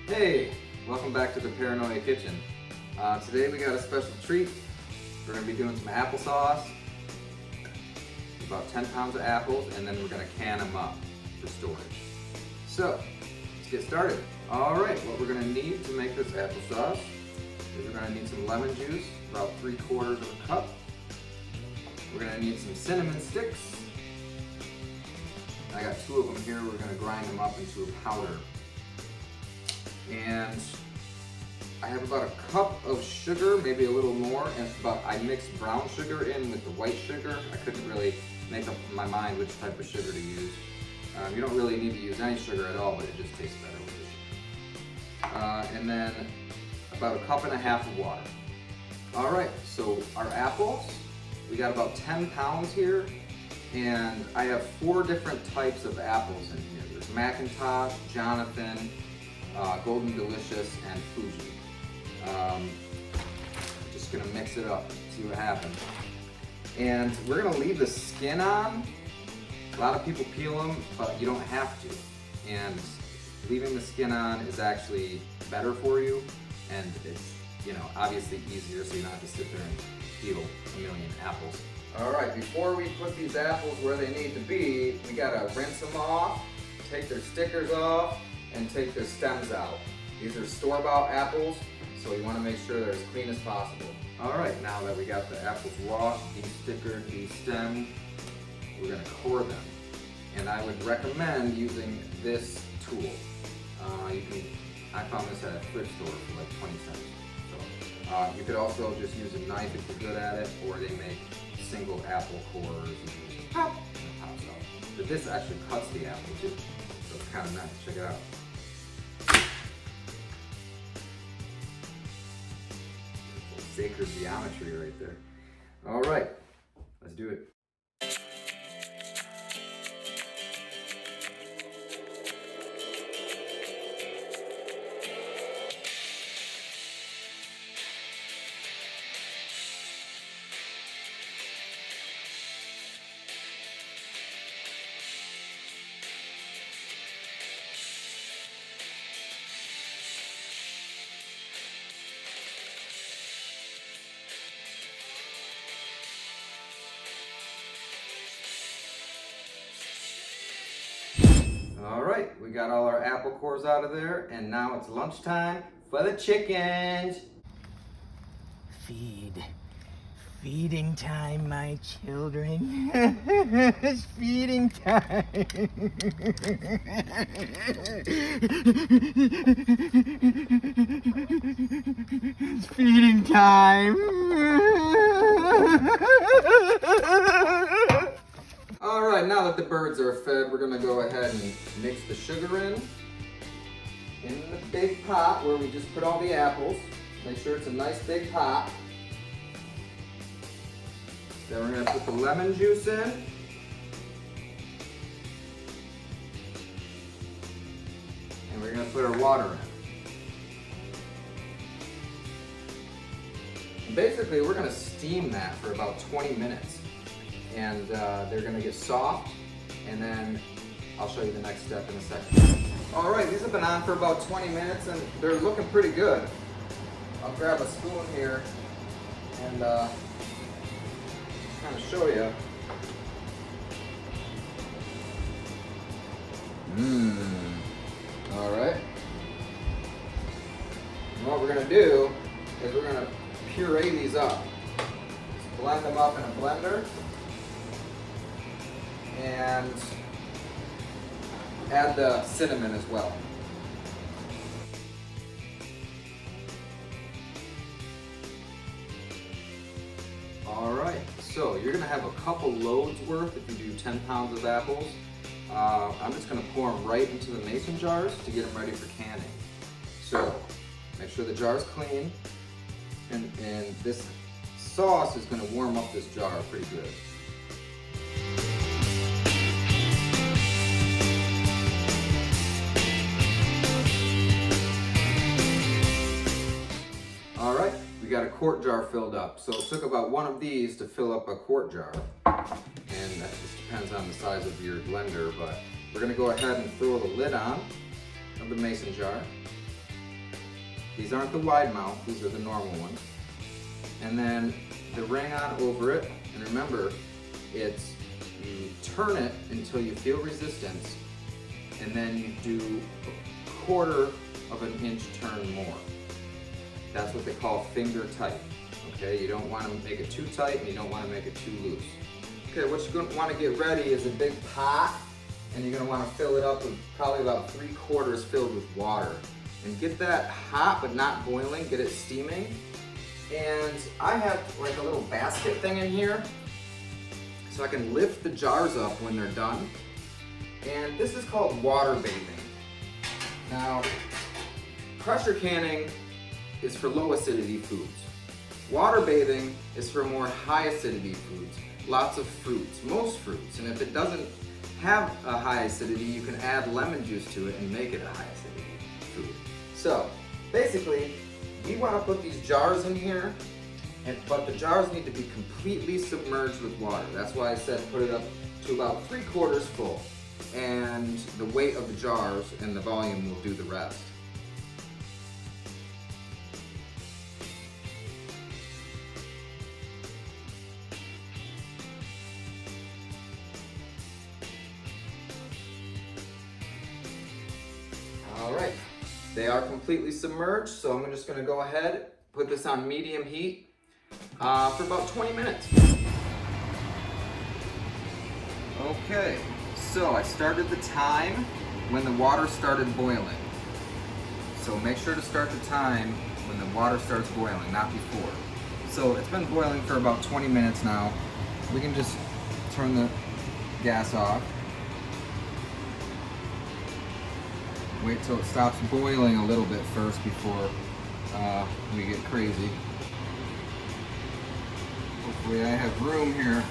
Hey, welcome back to the Paranoia Kitchen. Today we got a special treat. We're going to be doing some applesauce, about 10 pounds of apples, and then we're going to can them up for storage. So, let's get started. Alright, what we're going to need to make this applesauce is we're going to need some lemon juice, about 3/4 of a cup. We're going to need some cinnamon sticks. I got 2 of them here. We're going to grind them up into a powder. And I have about a cup of sugar, maybe a little more, and I mixed brown sugar in with the white sugar. I couldn't really make up my mind which type of sugar to use. You don't really need to use any sugar at all, but it just tastes better with it. And then about 1.5 cups of water. All right, so our apples, we got about 10 pounds here, and I have 4 different types of apples in here. There's Macintosh, Jonathan, Golden Delicious, and Fuji. Just gonna mix it up, see what happens. And we're gonna leave the skin on. A lot of people peel them, but you don't have to. And leaving the skin on is actually better for you, and it's, obviously easier, so you don't have to sit there and peel a million apples. All right, before we put these apples where they need to be, we gotta rinse them off, take their stickers off, and take their stems out. These are store-bought apples, so you want to make sure they're as clean as possible. All right, now that we got the apples washed, de-stickered, de-stemmed, we're going to core them. And I would recommend using this tool. I found this at a thrift store for like 20 cents. So you could also just use a knife if you're good at it, or they make single apple cores and just pop, and it pops out. But this actually cuts the apple too, so it's kind of nice. Check it out. Sacred geometry right there. All right, let's do it. All right, we got all our apple cores out of there, and now it's lunchtime for the chickens. Feeding time, my children. It's feeding time. It's feeding time. All right, now that the birds are fed, we're gonna go ahead and mix the sugar in the big pot where we just put all the apples. Make sure it's a nice big pot. Then we're gonna put the lemon juice in. And we're gonna put our water in. And basically, we're gonna steam that for about 20 minutes. And they're gonna get soft, and then I'll show you the next step in a second. All right, these have been on for about 20 minutes, and they're looking pretty good. I'll grab a spoon here and kind of show you. All right. And what we're gonna do is we're gonna puree these up. Just blend them up in a blender. And add the cinnamon as well. All right, so you're gonna have a couple loads worth if you do 10 pounds of apples. I'm just gonna pour them right into the mason jars to get them ready for canning. So make sure the jar's clean, and this sauce is gonna warm up this jar pretty good. We got a quart jar filled up. So it took about one of these to fill up a quart jar. And that just depends on the size of your blender, but we're gonna go ahead and throw the lid on of the mason jar. These aren't the wide mouth, these are the normal ones. And then the ring on over it, and remember, it's, you turn it until you feel resistance, and then you do a 1/4 of an inch turn more. That's what they call finger tight, okay? You don't want to make it too tight, and you don't want to make it too loose. Okay, what you're going to want to get ready is a big pot, and you're going to want to fill it up with probably about 3/4 filled with water. And get that hot but not boiling, get it steaming. And I have like a little basket thing in here, so I can lift the jars up when they're done. And this is called water bathing. Now, pressure canning is for low acidity foods. Water bathing is for more high acidity foods. Lots of fruits, most fruits. And if it doesn't have a high acidity, you can add lemon juice to it and make it a high acidity food. So basically, we want to put these jars in here, but the jars need to be completely submerged with water. That's why I said put it up to about 3/4 full. And the weight of the jars and the volume will do the rest. All right, they are completely submerged, so I'm just gonna go ahead, put this on medium heat for about 20 minutes. Okay, so I started the time when the water started boiling. So make sure to start the time when the water starts boiling, not before. So it's been boiling for about 20 minutes now. We can just turn the gas off. Wait till it stops boiling a little bit first before we get crazy. Hopefully I have room here.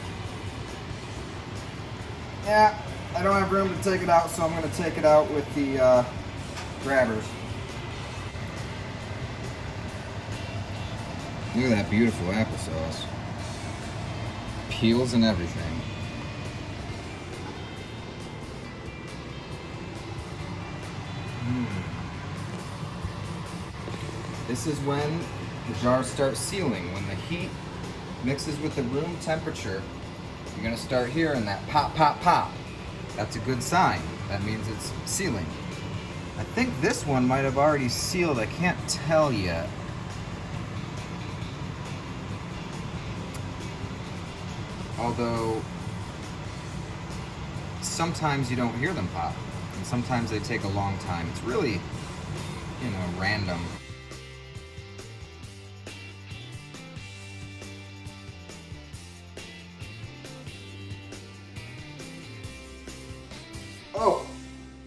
Yeah, I don't have room to take it out, so I'm going to take it out with the grabbers. Look at that beautiful applesauce. Peels and everything. This is when the jars start sealing. When the heat mixes with the room temperature, you're gonna start hearing that pop, pop, pop. That's a good sign. That means it's sealing. I think this one might have already sealed. I can't tell yet. Although, sometimes you don't hear them pop. And sometimes they take a long time. It's really, random.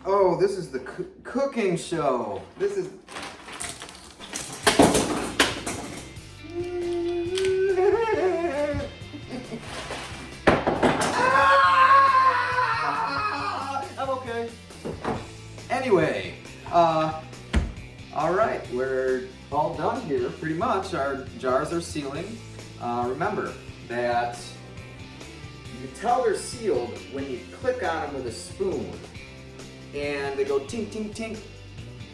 Oh, this is the cooking show. This is... I'm okay. Anyway, all right, we're all done here, pretty much. Our jars are sealing. Remember that you can tell they're sealed when you click on them with a spoon. And they go tink, tink, tink.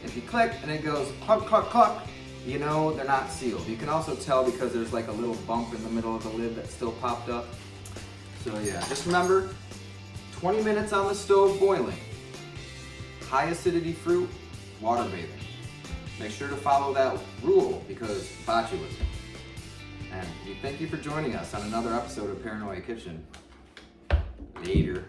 If you click and it goes cluck, cluck, cluck, you know they're not sealed. You can also tell because there's like a little bump in the middle of the lid that still popped up. So yeah, just remember, 20 minutes on the stove boiling. High acidity fruit, water bathing. Make sure to follow that rule because botulism. And we thank you for joining us on another episode of Paranoia Kitchen. Later.